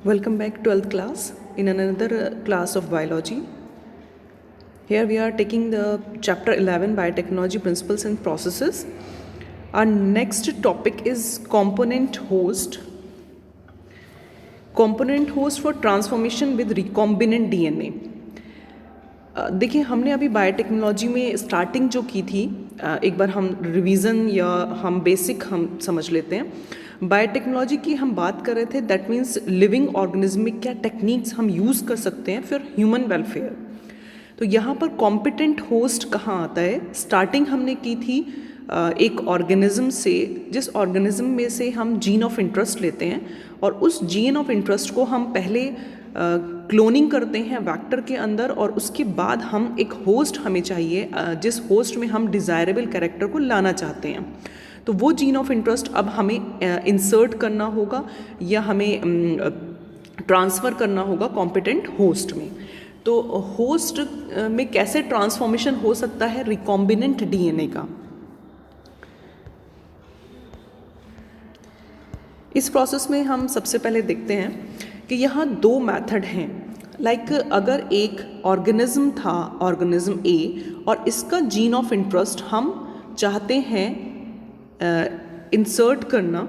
Welcome back 12th class in another class of biology. Here we are taking the chapter 11 biotechnology principles and processes. Our next topic is component host. Component host for transformation with recombinant DNA. देखिए हमने अभी biotechnology में starting जो की थी एक बार हम revision या हम बेसिक हम समझ लेते हैं। बायोटेक्नोलॉजी की हम बात कर रहे थे, दैट मीन्स लिविंग ऑर्गेनिज्म में क्या टेक्निक्स हम यूज़ कर सकते हैं फॉर ह्यूमन वेलफेयर। तो यहाँ पर कॉम्पिटेंट होस्ट कहाँ आता है? स्टार्टिंग हमने की थी एक ऑर्गेनिज्म से, जिस ऑर्गेनिज्म में से हम जीन ऑफ इंटरेस्ट लेते हैं और उस जीन ऑफ इंटरेस्ट को हम पहले क्लोनिंग करते हैं वेक्टर के अंदर, और उसके बाद हम एक होस्ट हमें चाहिए जिस होस्ट में हम डिज़ायरेबल कैरेक्टर को लाना चाहते हैं। तो वो जीन ऑफ इंटरेस्ट अब हमें इंसर्ट करना होगा या हमें ट्रांसफ़र करना होगा कॉम्पिटेंट होस्ट में। तो होस्ट में कैसे ट्रांसफॉर्मेशन हो सकता है रिकॉम्बिनेंट डीएनए का? इस प्रोसेस में हम सबसे पहले देखते हैं कि यहाँ दो मेथड हैं। लाइक अगर एक ऑर्गेनिज्म था, ऑर्गेनिज्म ए, और इसका जीन ऑफ इंटरेस्ट हम चाहते हैं इंसर्ट करना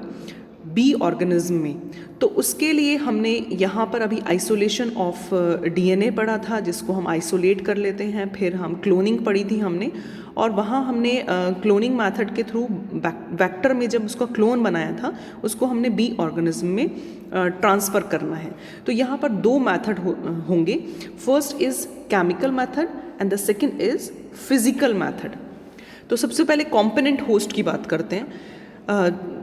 बी ऑर्गेनिज्म में, तो उसके लिए हमने यहाँ पर अभी आइसोलेशन ऑफ डीएनए पढ़ा था, जिसको हम आइसोलेट कर लेते हैं। फिर हम क्लोनिंग पढ़ी थी हमने, और वहाँ हमने क्लोनिंग मेथड के थ्रू वेक्टर में जब उसका क्लोन बनाया था उसको हमने बी ऑर्गेनिज्म में ट्रांसफ़र करना है। तो यहाँ पर दो मेथड होंगे। First is chemical method and the second is physical method. तो सबसे पहले कॉम्पोनेंट होस्ट की बात करते हैं।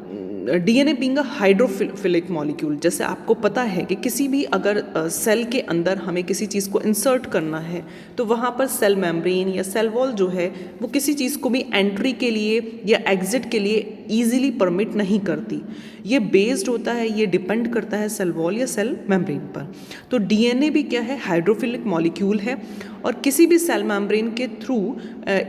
DNA being a hydrophilic molecule, जैसे आपको पता है कि किसी भी अगर सेल के अंदर हमें किसी चीज़ को इंसर्ट करना है तो वहाँ पर सेल मेम्ब्रेन या सेल वॉल जो है वो किसी चीज़ को भी एंट्री के लिए या एग्जिट के लिए ईजिली परमिट नहीं करती। ये बेस्ड होता है, ये डिपेंड करता है सेल वॉल या सेल मेम्ब्रेन पर। तो डीएनए भी क्या है? हाइड्रोफिलिक मॉलिक्यूल है और किसी भी सेल मेम्ब्रेन के थ्रू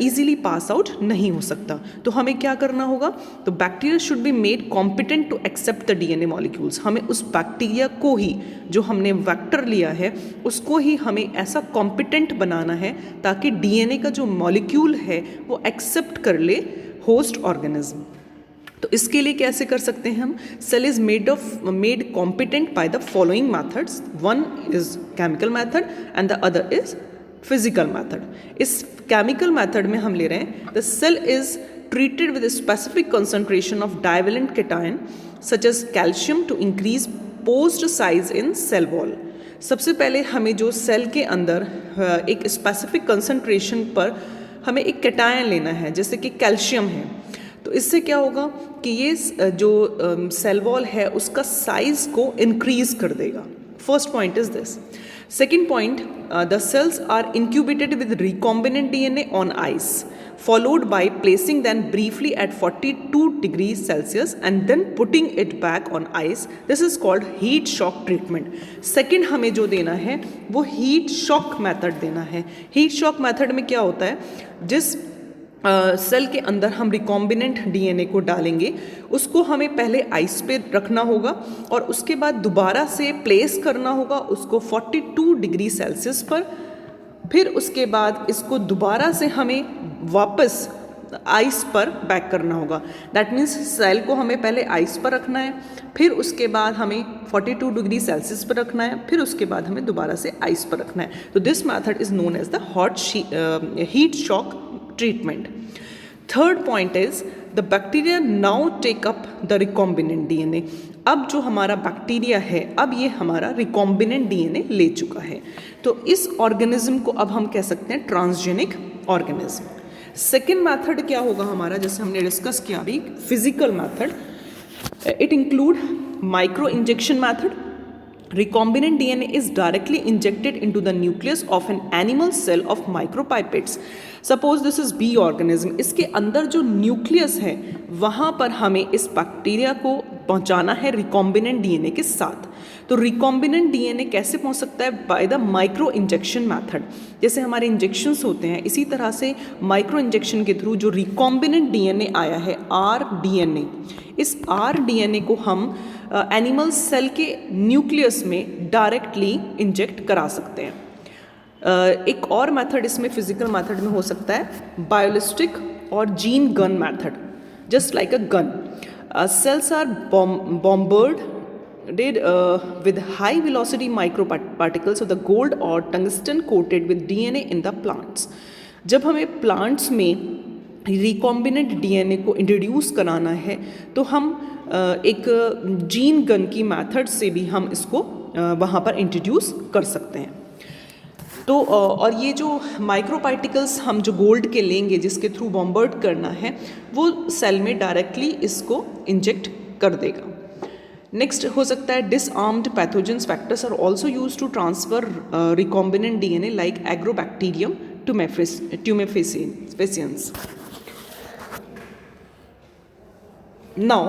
ईजिली पास आउट नहीं हो सकता। तो हमें क्या करना होगा? तो bacteria should be made competent to accept the DNA molecules. हमें उस बैक्टीरिया को ही, जो हमने वेक्टर लिया है, उसको ही हमें ऐसा कॉम्पिटेंट बनाना है ताकि डीएनए का जो मॉलिक्यूल है वो एक्सेप्ट कर ले होस्ट ऑर्गेनिज्म। तो इसके लिए कैसे कर सकते हैं हम? Cell is made competent by the following methods. One is chemical method and the other is physical method. इस केमिकल मैथड में हम ले रहे हैं the cell is treated with a specific concentration of divalent cation such as calcium to increase post size in cell wall। सबसे पहले हमें जो सेल के अंदर एक स्पेसिफिक कंसंट्रेशन पर हमें एक कैटायन लेना है, जैसे कि कैल्शियम है। तो इससे क्या होगा कि ये जो सेल वॉल है उसका साइज को इंक्रीज कर देगा। First point is this. Second point, the cells are incubated with recombinant DNA on ice, followed by placing them briefly at 42 degrees Celsius and then putting it back on ice. This is called heat shock treatment. Second हमें जो देना है वो heat shock method देना है। Heat shock method में क्या होता है? जिस सेल के अंदर हम रिकॉम्बिनेंट डीएनए को डालेंगे उसको हमें पहले आइस पे रखना होगा और उसके बाद दोबारा से प्लेस करना होगा उसको 42 डिग्री सेल्सियस पर। फिर उसके बाद इसको दोबारा से हमें वापस आइस पर बैक करना होगा। दैट मीन्स सेल को हमें पहले आइस पर रखना है, फिर उसके बाद हमें 42 डिग्री सेल्सियस पर रखना है, फिर उसके बाद हमें दोबारा से आइस पर रखना है। तो this method is known as the heat shock treatment. Third point is the bacteria now take up the recombinant DNA. अब जो हमारा बैक्टीरिया है अब ये हमारा रिकॉम्बिनेंट डीएनए ले चुका है। तो इस ऑर्गेनिज्म को अब हम कह सकते हैं ट्रांसजेनिक ऑर्गेनिज्म। सेकेंड मैथड क्या होगा हमारा, जैसे हमने डिस्कस किया अभी, physical method. It include micro injection method. Recombinant DNA is directly injected into the nucleus of an animal cell of micropipettes. Suppose this is B organism. इसके अंदर जो न्यूक्लियस है वहाँ पर हमें इस बैक्टीरिया को पहुँचाना है रिकॉम्बिनेंट डीएनए के साथ। तो रिकॉम्बिनेंट डीएनए कैसे पहुँच सकता है? By the micro injection method. जैसे हमारे इंजेक्शंस होते हैं इसी तरह से माइक्रो इंजेक्शन के थ्रू जो रिकॉम्बिनेंट डीएनए आया है आर डीएनए, इस आर डीएनए को हम एनिमल सेल के न्यूक्लियस में डायरेक्टली इंजेक्ट करा सकते हैं। एक और मेथड इसमें फिजिकल मेथड में हो सकता है बायोलिस्टिक और gene gun method, just like a gun. Cells are bombarded with high velocity microparticles of the gold or tungsten coated with DNA in the plants। जब हमें प्लांट्स में रिकॉम्बिनेंट डीएनए को introduce कराना है तो हम एक जीन गन की मेथड से भी हम इसको वहाँ पर इंट्रोड्यूस कर सकते हैं। तो और ये जो माइक्रो पार्टिकल्स हम जो गोल्ड के लेंगे जिसके थ्रू बॉम्बर्ड करना है वो सेल में डायरेक्टली इसको इंजेक्ट कर देगा। नेक्स्ट हो सकता है disarmed pathogens factors are also use to transfer recombinant DNA like Agrobacterium tumefaciens. Now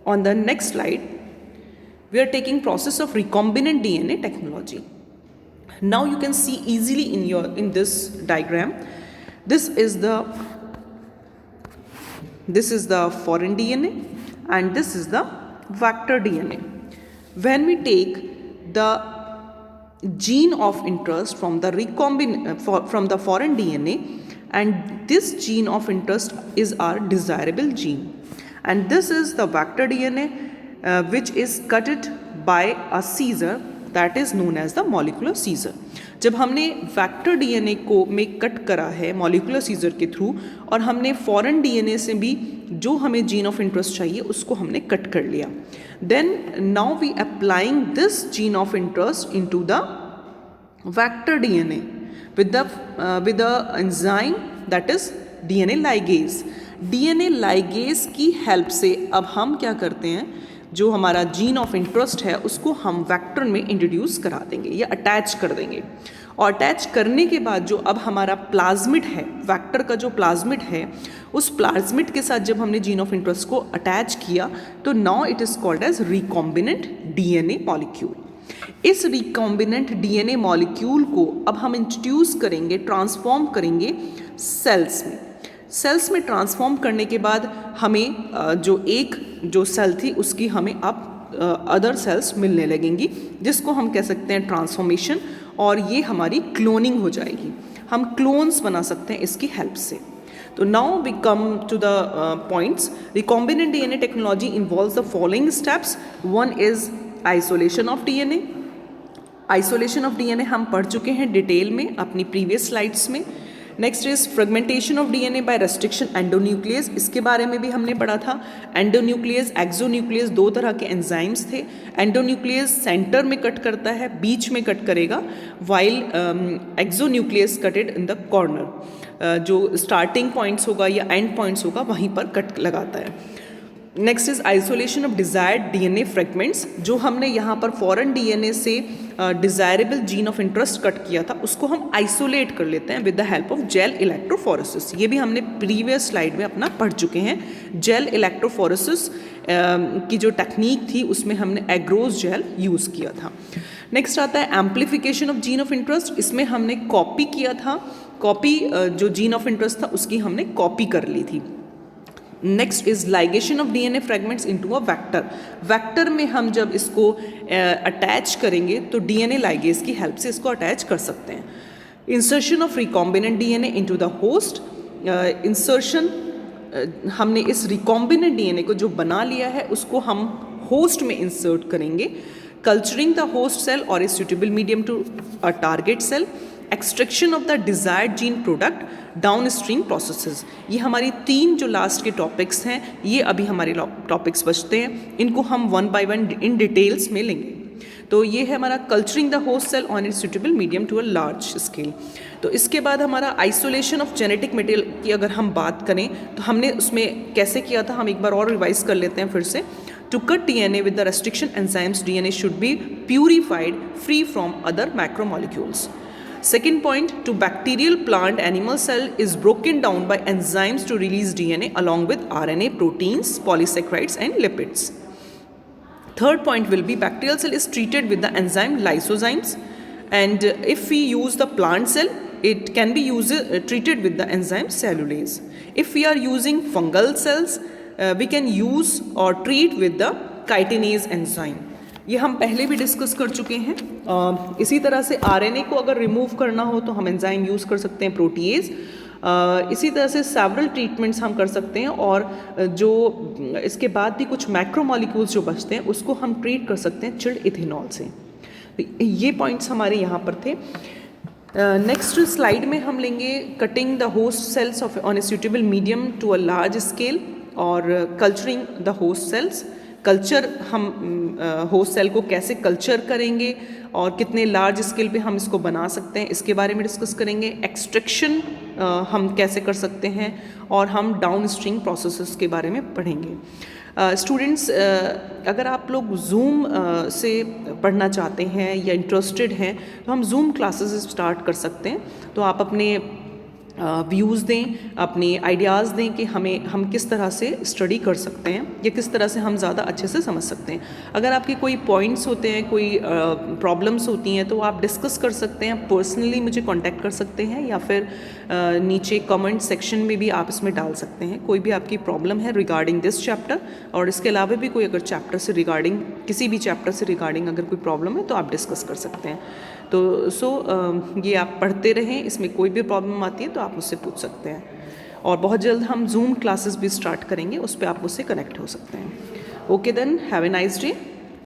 on the next slide we are taking process of recombinant DNA technology. Now you can see easily in this diagram, this is the foreign DNA and this is the vector DNA. When we take the gene of interest from the from the foreign DNA, and this gene of interest is our desirable gene, and this is the vector DNA which is cutted by a Caesar, that is known as the molecular Caesar। जब हमने vector DNA को में cut करा है molecular Caesar के through और हमने foreign DNA से भी जो हमें gene of interest चाहिए उसको हमने कट कर लिया, then now we applying this gene of interest into the vector DNA with the enzyme that is DNA ligase। DNA ligase की हेल्प से अब हम क्या करते हैं, जो हमारा जीन ऑफ इंटरेस्ट है उसको हम वेक्टर में इंट्रोड्यूस करा देंगे या अटैच कर देंगे, और अटैच करने के बाद जो अब हमारा प्लाज्मिड है, वेक्टर का जो प्लाज्मिड है, उस प्लाज्मिड के साथ जब हमने जीन ऑफ इंटरेस्ट को अटैच किया तो now it is called as recombinant DNA molecule. इस रिकॉम्बिनेंट डीएनए मॉलिक्यूल को अब हम इंट्रोड्यूस करेंगे, ट्रांसफॉर्म करेंगे सेल्स में। सेल्स में ट्रांसफॉर्म करने के बाद हमें जो सेल थी उसकी हमें अब अदर सेल्स मिलने लगेंगी, जिसको हम कह सकते हैं ट्रांसफॉर्मेशन, और ये हमारी क्लोनिंग हो जाएगी। हम क्लोन्स बना सकते हैं इसकी हेल्प से। तो now we come to the points. Recombinant DNA technology involves the following steps. One is isolation of DNA. Isolation of DNA हम पढ़ चुके हैं डिटेल में अपनी प्रीवियस स्लाइड्स में। Next is fragmentation of DNA by restriction endonuclease, इसके बारे में भी हमने पढ़ा था। एंडोन्यूक्लियस, एक्सोन्यूक्लियस, दो तरह के एंजाइम्स थे। एंडोन्यूक्लियस सेंटर में कट करता है, बीच में कट करेगा, while exonuclease कटेड in the corner, जो स्टार्टिंग पॉइंट्स होगा या एंड पॉइंट्स होगा वहीं पर कट लगाता है। Next is isolation of desired DNA fragments. जो हमने यहाँ पर फॉरेन डीएनए से desirable gene of interest cut किया था उसको हम आइसोलेट कर लेते हैं with the help of gel electrophoresis. ये भी हमने प्रीवियस स्लाइड में अपना पढ़ चुके हैं। जेल इलेक्ट्रोफोरेसिस की जो टेक्निक थी उसमें हमने एग्रोज जेल यूज़ किया था। नेक्स्ट आता है amplification of gene of interest. इसमें हमने कॉपी किया था, जो जीन ऑफ इंटरेस्ट था उसकी हमने कॉपी कर ली थी। Next is ligation of DNA fragments into a vector. Vector में हम जब इसको अटैच करेंगे तो डीएनए लाइगेज की हेल्प से इसको अटैच कर सकते हैं। Insertion of recombinant DNA into the host. Insertion हमने इस रिकॉम्बिनेंट डीएनए को जो बना लिया है उसको हम होस्ट में इंसर्ट करेंगे। कल्चरिंग द होस्ट सेल और a suitable medium to a target cell. Extraction of the desired gene product, down stream processes. ये हमारी तीन जो लास्ट के टॉपिक्स हैं ये अभी हमारे टॉपिक्स बचते हैं, इनको हम one by one in details में लेंगे। तो ये है हमारा culturing the host cell on a suitable medium to a large scale. तो इसके बाद हमारा आइसोलेशन ऑफ जेनेटिक मटेरियल की अगर हम बात करें तो हमने उसमें कैसे किया था, हम एक बार और रिवाइज कर लेते हैं फिर से। To cut DNA with the restriction enzymes, DNA should be purified free from other macromolecules. Second point, to bacterial plant animal cell is broken down by enzymes to release DNA along with RNA, proteins, polysaccharides and lipids. Third point will be bacterial cell is treated with the enzyme lysozymes, and if we use the plant cell, it can be treated with the enzyme cellulase. If we are using fungal cells, we can use और treat with the chitinase enzyme. ये हम पहले भी discuss कर चुके हैं। इसी तरह से आरएनए को अगर रिमूव करना हो तो हम एंजाइम यूज़ कर सकते हैं, प्रोटीएज। इसी तरह से सेवरल ट्रीटमेंट्स हम कर सकते हैं, और जो इसके बाद भी कुछ मैक्रोमॉलिक्यूल्स जो बचते हैं उसको हम ट्रीट कर सकते हैं चिल्ड इथेनॉल से। ये पॉइंट्स हमारे यहाँ पर थे। नेक्स्ट स्लाइड में हम लेंगे cutting the host cells of on a suitable medium to a large scale और culturing the host cells. Culture हम होस्ट सेल को कैसे कल्चर करेंगे और कितने लार्ज स्केल पे हम इसको बना सकते हैं, इसके बारे में डिस्कस करेंगे। एक्सट्रैक्शन हम कैसे कर सकते हैं, और हम डाउन स्ट्रीम प्रोसेसेस के बारे में पढ़ेंगे। स्टूडेंट्स, अगर आप लोग जूम से पढ़ना चाहते हैं या इंटरेस्टेड हैं तो हम जूम क्लासेस स्टार्ट कर सकते हैं। तो आप अपने व्यूज़ दें, अपने आइडियाज़ दें कि हम किस तरह से स्टडी कर सकते हैं या किस तरह से हम ज़्यादा अच्छे से समझ सकते हैं। अगर आपके कोई पॉइंट्स होते हैं, कोई प्रॉब्लम्स होती हैं, तो आप डिस्कस कर सकते हैं, पर्सनली मुझे कांटेक्ट कर सकते हैं, या फिर नीचे कमेंट सेक्शन में भी आप इसमें डाल सकते हैं कोई भी आपकी प्रॉब्लम है रिगार्डिंग दिस चैप्टर। और इसके अलावा भी कोई अगर चैप्टर से रिगार्डिंग, किसी भी चैप्टर से रिगार्डिंग अगर कोई प्रॉब्लम है तो आप डिस्कस कर सकते हैं। तो ये आप पढ़ते रहें, इसमें कोई भी प्रॉब्लम आती है तो आप मुझसे पूछ सकते हैं। और बहुत जल्द हम जूम क्लासेस भी स्टार्ट करेंगे, उस पर आप मुझसे कनेक्ट हो सकते हैं। Okay then, have a nice day.